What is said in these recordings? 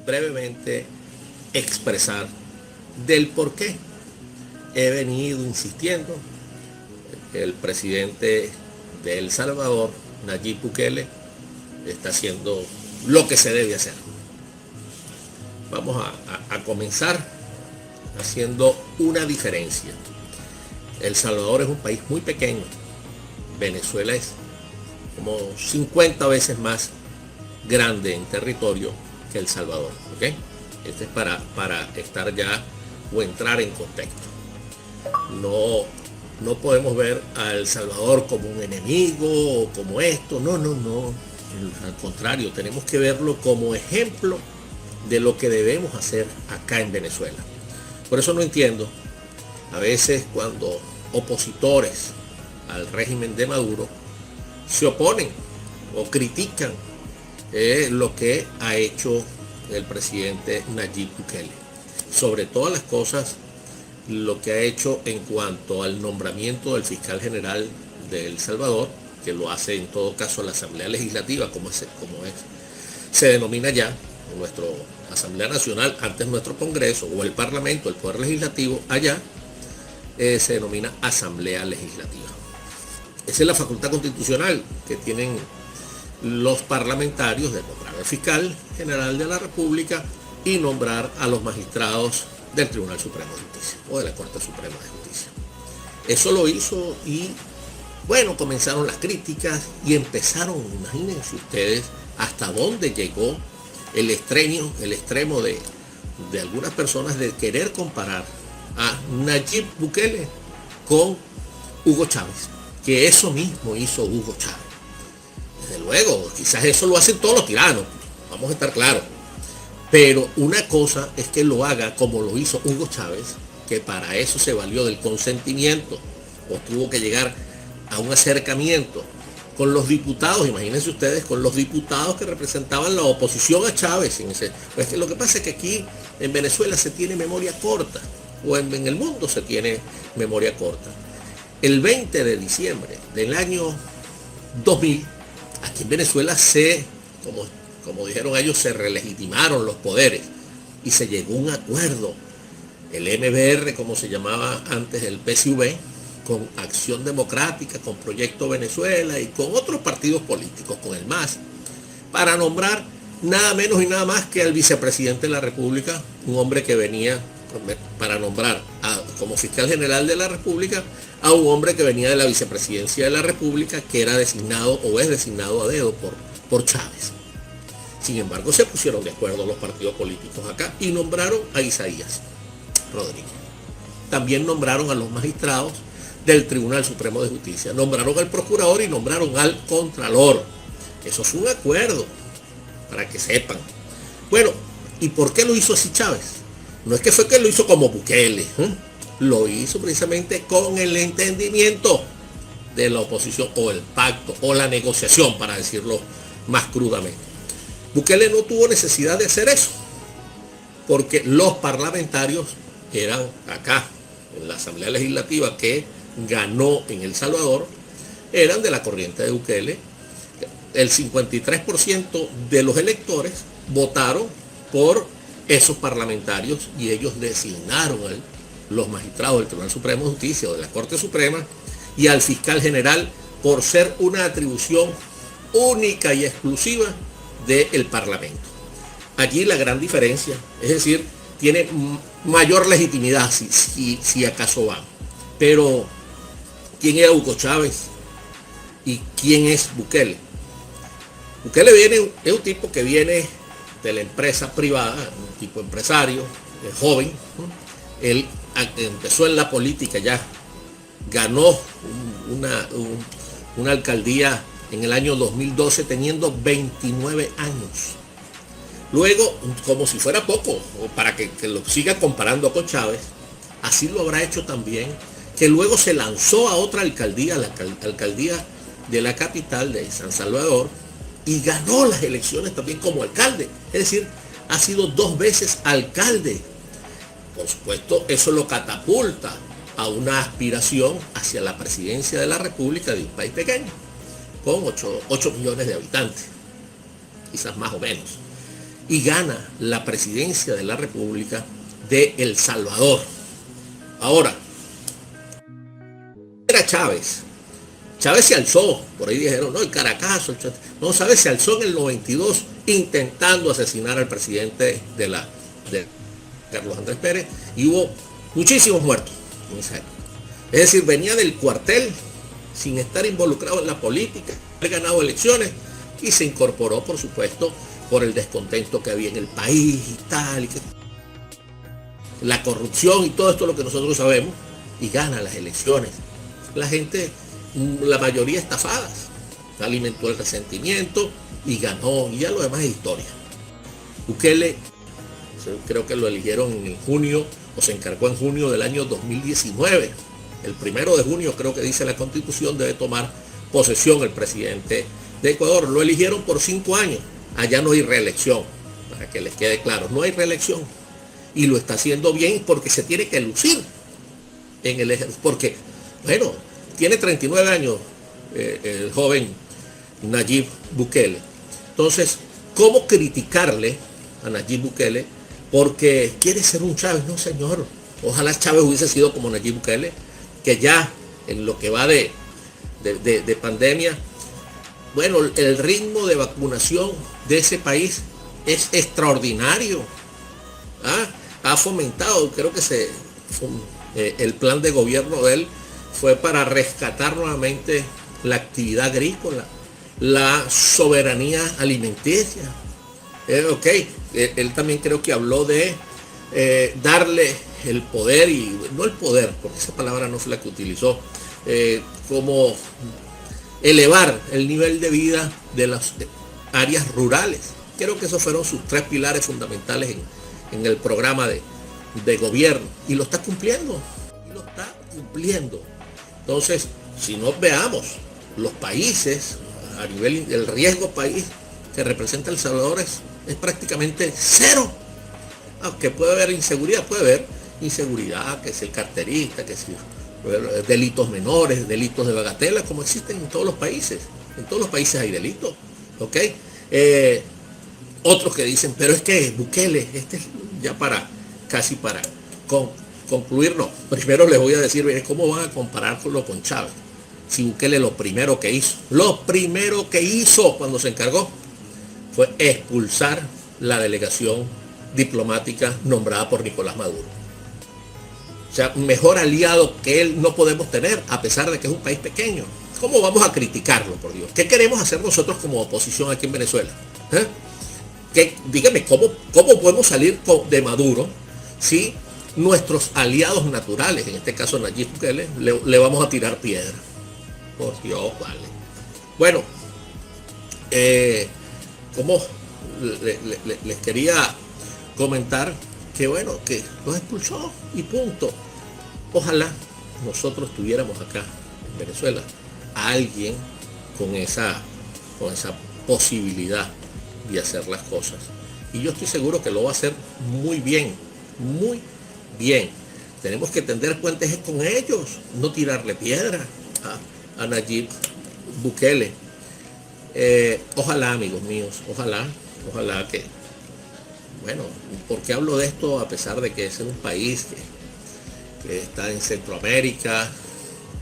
brevemente expresar del por qué he venido insistiendo. El presidente de El Salvador, Nayib Bukele, está haciendo lo que se debe hacer. Vamos a comenzar haciendo una diferencia. El Salvador es un país muy pequeño. Venezuela es como 50 veces más grande en territorio que El Salvador. ¿Okay? Este es para estar ya o entrar en contexto. No podemos ver a El Salvador como un enemigo o como esto. No. Al contrario, tenemos que verlo como ejemplo de lo que debemos hacer acá en Venezuela. Por eso no entiendo a veces cuando opositores al régimen de Maduro se oponen o critican lo que ha hecho el presidente Nayib Bukele. Sobre todas las cosas, lo que ha hecho en cuanto al nombramiento del fiscal general de El Salvador, que lo hace en todo caso la Asamblea Legislativa, como se denomina ya, nuestra Asamblea Nacional, antes nuestro Congreso, o el Parlamento, el Poder Legislativo, allá se denomina Asamblea Legislativa. Esa es la facultad constitucional que tienen los parlamentarios de nombrar al fiscal general de la República y nombrar a los magistrados del Tribunal Supremo de Justicia o de la Corte Suprema de Justicia. Eso lo hizo y bueno, comenzaron las críticas y empezaron, imagínense ustedes, hasta dónde llegó el extremo de algunas personas de querer comparar a Nayib Bukele con Hugo Chávez, que eso mismo hizo Hugo Chávez. Desde luego, quizás eso lo hacen todos los tiranos, vamos a estar claros. Pero una cosa es que lo haga como lo hizo Hugo Chávez, que para eso se valió del consentimiento o tuvo que llegar a un acercamiento con los diputados, imagínense ustedes, con los diputados que representaban la oposición a Chávez. Pues que lo que pasa es que aquí en Venezuela se tiene memoria corta, o en el mundo se tiene memoria corta. El 20 de diciembre del año 2000, aquí en Venezuela como dijeron ellos, se relegitimaron los poderes y se llegó a un acuerdo. El MBR, como se llamaba antes el PSUV, con Acción Democrática, con Proyecto Venezuela y con otros partidos políticos, con el MAS, para nombrar nada menos y nada más que al vicepresidente de la República, un hombre que venía para nombrar como fiscal general de la República a un hombre que venía de la vicepresidencia de la República, que era designado o es designado a dedo por Chávez. Sin embargo, se pusieron de acuerdo los partidos políticos acá y nombraron a Isaías Rodríguez. También nombraron a los magistrados del Tribunal Supremo de Justicia, nombraron al procurador y nombraron al contralor. Eso es un acuerdo, para que sepan. Bueno, ¿y por qué lo hizo así Chávez? No es que fue que lo hizo como Bukele, lo hizo precisamente con el entendimiento de la oposición, o el pacto, o la negociación, para decirlo más crudamente. Bukele no tuvo necesidad de hacer eso, porque los parlamentarios eran acá, en la Asamblea Legislativa que ganó en El Salvador, eran de la corriente de Bukele. El 53% de los electores votaron por esos parlamentarios y ellos designaron a los magistrados del Tribunal Supremo de Justicia o de la Corte Suprema y al fiscal general por ser una atribución única y exclusiva del Parlamento. Allí la gran diferencia, es decir, tiene mayor legitimidad si acaso va. Pero ¿quién era Hugo Chávez? ¿Y quién es Bukele? Bukele es un tipo que viene de la empresa privada, un tipo empresario, joven. Él empezó en la política ya, ganó una alcaldía en el año 2012 teniendo 29 años. Luego, como si fuera poco, para que lo siga comparando con Chávez, así lo habrá hecho también, que luego se lanzó a otra alcaldía, la alcaldía de la capital de San Salvador, y ganó las elecciones también como alcalde. Es decir, ha sido 2 veces alcalde. Por supuesto, eso lo catapulta a una aspiración hacia la presidencia de la República de un país pequeño, con 8 millones de habitantes, quizás más o menos. y gana la presidencia de la República de El Salvador. Ahora, era Chávez. Chávez se alzó, por ahí dijeron, no, el Caracazo, no, Chávez se alzó en el 92 intentando asesinar al presidente de Carlos Andrés Pérez, y hubo muchísimos muertos en esa época. Es decir, venía del cuartel sin estar involucrado en la política, haber ganado elecciones, y se incorporó, por supuesto, por el descontento que había en el país y tal, y que la corrupción y todo esto lo que nosotros sabemos, y gana las elecciones. La gente, la mayoría estafadas, alimentó el resentimiento y ganó, y ya lo demás es historia. Bukele, creo que lo eligieron en junio, o se encargó en junio del año 2019. El 1 de junio, creo que dice la Constitución, debe tomar posesión el presidente de Ecuador. Lo eligieron por 5 años. Allá no hay reelección, para que les quede claro, no hay reelección. Y lo está haciendo bien porque se tiene que lucir en el ejército. Porque, bueno, tiene 39 años el joven Nayib Bukele. Entonces, ¿cómo criticarle a Nayib Bukele porque quiere ser un Chávez? No, señor. Ojalá Chávez hubiese sido como Nayib Bukele, que ya en lo que va de pandemia, bueno, el ritmo de vacunación de ese país es extraordinario. Ha fomentado, creo que el plan de gobierno de él fue para rescatar nuevamente la actividad agrícola, la soberanía alimenticia. Él también creo que habló de darle el poder, y no el poder, porque esa palabra no fue la que utilizó, como elevar el nivel de vida de las áreas rurales. Creo que esos fueron sus 3 pilares fundamentales en el programa de gobierno, y lo está cumpliendo, Entonces, si nos veamos los países, a nivel del riesgo país que representa El Salvador es prácticamente cero. Aunque puede haber inseguridad, que es el carterista, que es delitos menores, delitos de bagatela, como existen en todos los países. En todos los países hay delitos, ¿ok? Otros que dicen, pero es que Bukele, ya casi para concluir, no. Primero les voy a decir, ¿cómo van a compararlo con Chávez? Si Bukele lo primero que hizo cuando se encargó fue expulsar la delegación diplomática nombrada por Nicolás Maduro. O sea, un mejor aliado que él no podemos tener, a pesar de que es un país pequeño. ¿Cómo vamos a criticarlo, por Dios? ¿Qué queremos hacer nosotros como oposición aquí en Venezuela? Dígame, ¿cómo podemos salir de Maduro si nuestros aliados naturales, en este caso Nayib Bukele, le vamos a tirar piedra? Por Dios, vale. Bueno, como les quería comentar que bueno, que los expulsó y punto. Ojalá nosotros tuviéramos acá en Venezuela a alguien con esa posibilidad de hacer las cosas. Y yo estoy seguro que lo va a hacer muy bien, muy bien. Tenemos que tender puentes con ellos, no tirarle piedra a Nayib Bukele. Ojalá, amigos míos, ojalá que, bueno, ¿por qué hablo de esto a pesar de que es un país que está en Centroamérica,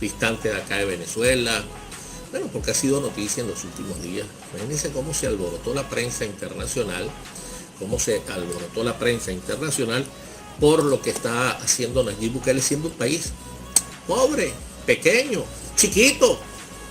distante de acá de Venezuela? Bueno, porque ha sido noticia en los últimos días. Imagínense cómo se alborotó la prensa internacional, por lo que está haciendo Nayib Bukele, siendo un país pobre, pequeño, chiquito,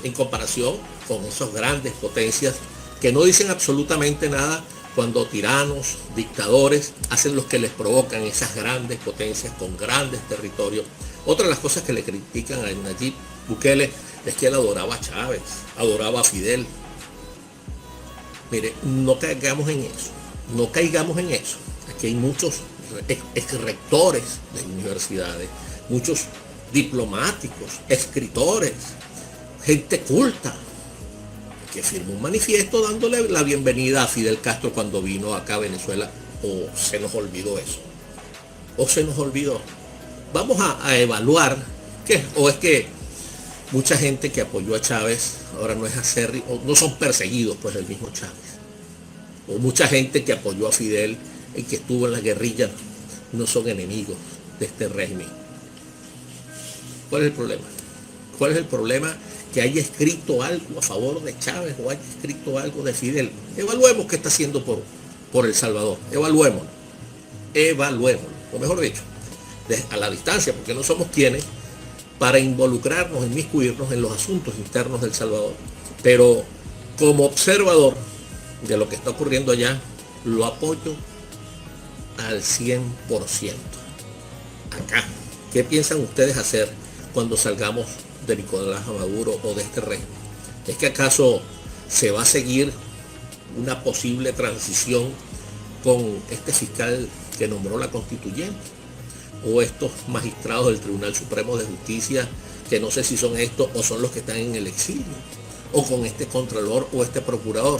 en comparación con esas grandes potencias que no dicen absolutamente nada cuando tiranos, dictadores, hacen lo que les provocan esas grandes potencias con grandes territorios. Otra de las cosas que le critican a Nayib Bukele es que él adoraba a Chávez, adoraba a Fidel. Mire, no caigamos en eso. Aquí hay muchos rectores de universidades, muchos diplomáticos, escritores, gente culta, que firmó un manifiesto dándole la bienvenida a Fidel Castro cuando vino acá a Venezuela. O se nos olvidó eso, Vamos a evaluar o es que mucha gente que apoyó a Chávez ahora no es acérrimo, no son perseguidos por el mismo Chávez. o mucha gente que apoyó a Fidel y que estuvo en la guerrilla no son enemigos de este régimen. ¿Cuál es el problema? ¿Cuál es el problema que haya escrito algo a favor de Chávez o haya escrito algo de Fidel? Evaluemos qué está haciendo por El Salvador. Evaluémoslo. O mejor dicho, a la distancia, porque no somos quienes para involucrarnos, inmiscuirnos en los asuntos internos del Salvador. Pero como observador de lo que está ocurriendo allá, lo apoyo al 100%. Acá, ¿qué piensan ustedes hacer cuando salgamos de Nicolás Maduro o de este régimen? ¿Es que acaso se va a seguir una posible transición con este fiscal que nombró la constituyente? ¿O estos magistrados del Tribunal Supremo de Justicia, que no sé si son estos o son los que están en el exilio? ¿O con este contralor o este procurador?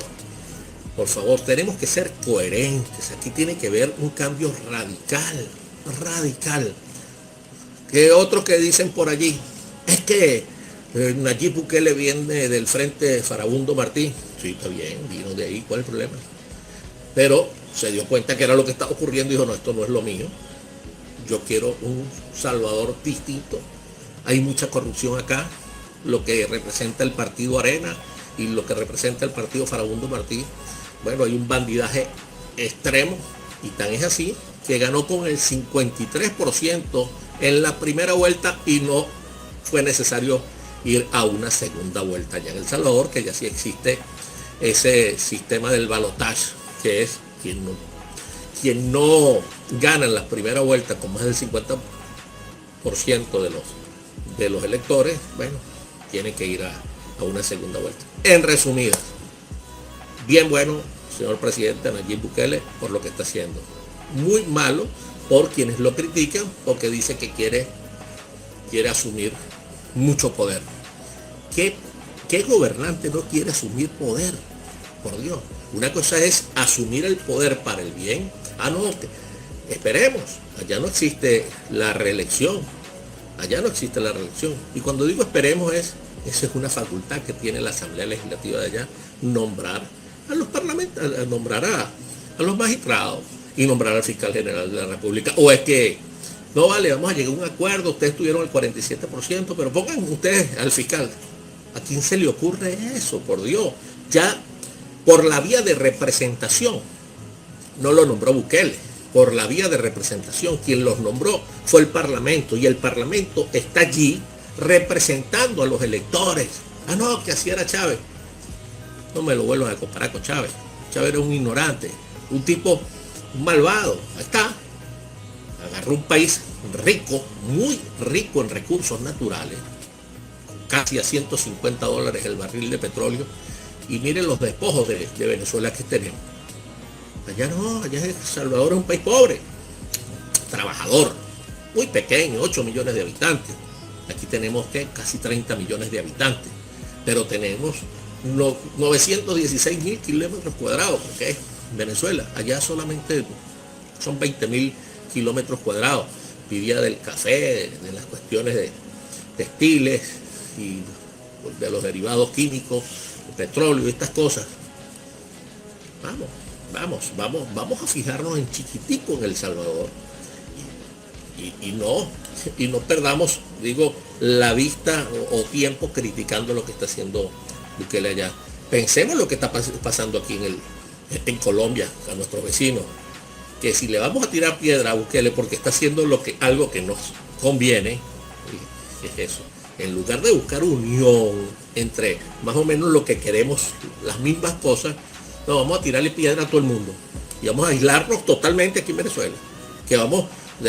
Por favor, tenemos que ser coherentes. Aquí tiene que haber un cambio radical. Que otros que dicen por allí, es que Nayib Bukele viene del Frente Farabundo Martí. Sí, está bien, vino de ahí, ¿cuál es el problema? Pero se dio cuenta que era lo que estaba ocurriendo y dijo, no, esto no es lo mío. Yo quiero un Salvador distinto. Hay mucha corrupción acá, lo que representa el partido Arena y lo que representa el partido Farabundo Martí. Bueno, hay un bandidaje extremo y tan es así que ganó con el 53% en la primera vuelta y no fue necesario ir a una segunda vuelta allá en El Salvador, que ya sí existe ese sistema del balotaje, que es quien no gana en la primera vuelta con más del 50% de los electores, bueno, tiene que ir a una segunda vuelta. En resumidas, bien bueno, señor presidente Nayib Bukele, por lo que está haciendo. Muy malo por quienes lo critican, porque dice que quiere asumir mucho poder. ¿Qué gobernante no quiere asumir poder? Por Dios. Una cosa es asumir el poder para el bien. No, esperemos. Allá no existe la reelección. Y cuando digo esperemos esa es una facultad que tiene la Asamblea Legislativa de allá, nombrar a los parlamentarios, nombrar a los magistrados y nombrar al fiscal general de la República. O es que, no vale, vamos a llegar a un acuerdo, ustedes tuvieron el 47%, pero pongan ustedes al fiscal. ¿A quién se le ocurre eso? Por Dios. Ya por la vía de representación, no lo nombró Bukele, por la vía de representación, quien los nombró fue el Parlamento, y el Parlamento está allí representando a los electores. No, que así era Chávez. No me lo vuelvan a comparar con Chávez. Chávez era un ignorante, un tipo, un malvado. Ahí está. Agarró un país rico, muy rico en recursos naturales, casi a $150 el barril de petróleo, y miren los despojos de Venezuela que tenemos. Allá no, allá El Salvador es un país pobre, trabajador, muy pequeño, 8 millones de habitantes. Aquí tenemos casi 30 millones de habitantes, pero tenemos 916.000 kilómetros cuadrados, porque Venezuela, allá solamente son 20.000 kilómetros cuadrados. Vivía del café, de las cuestiones de textiles y de los derivados químicos, petróleo y estas cosas. Vamos a fijarnos en chiquitico en El Salvador y no perdamos, la vista o tiempo criticando lo que está haciendo Bukele allá. Pensemos lo que está pasando aquí en Colombia, a nuestros vecinos, que si le vamos a tirar piedra a Bukele porque está haciendo algo que nos conviene, es eso. En lugar de buscar unión entre más o menos lo que queremos, las mismas cosas, no, vamos a tirarle piedra a todo el mundo y vamos a aislarnos totalmente aquí en Venezuela. Que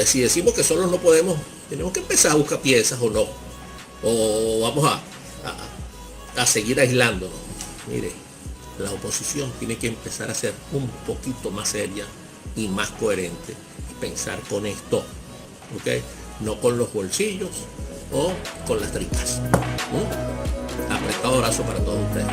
si decimos que solos no podemos, tenemos que empezar a buscar piezas o no. O vamos a seguir aislándonos. Mire, la oposición tiene que empezar a ser un poquito más seria y más coherente y pensar con esto, ¿ok? No con los bolsillos o con las tripas. Apretado abrazo para todos ustedes.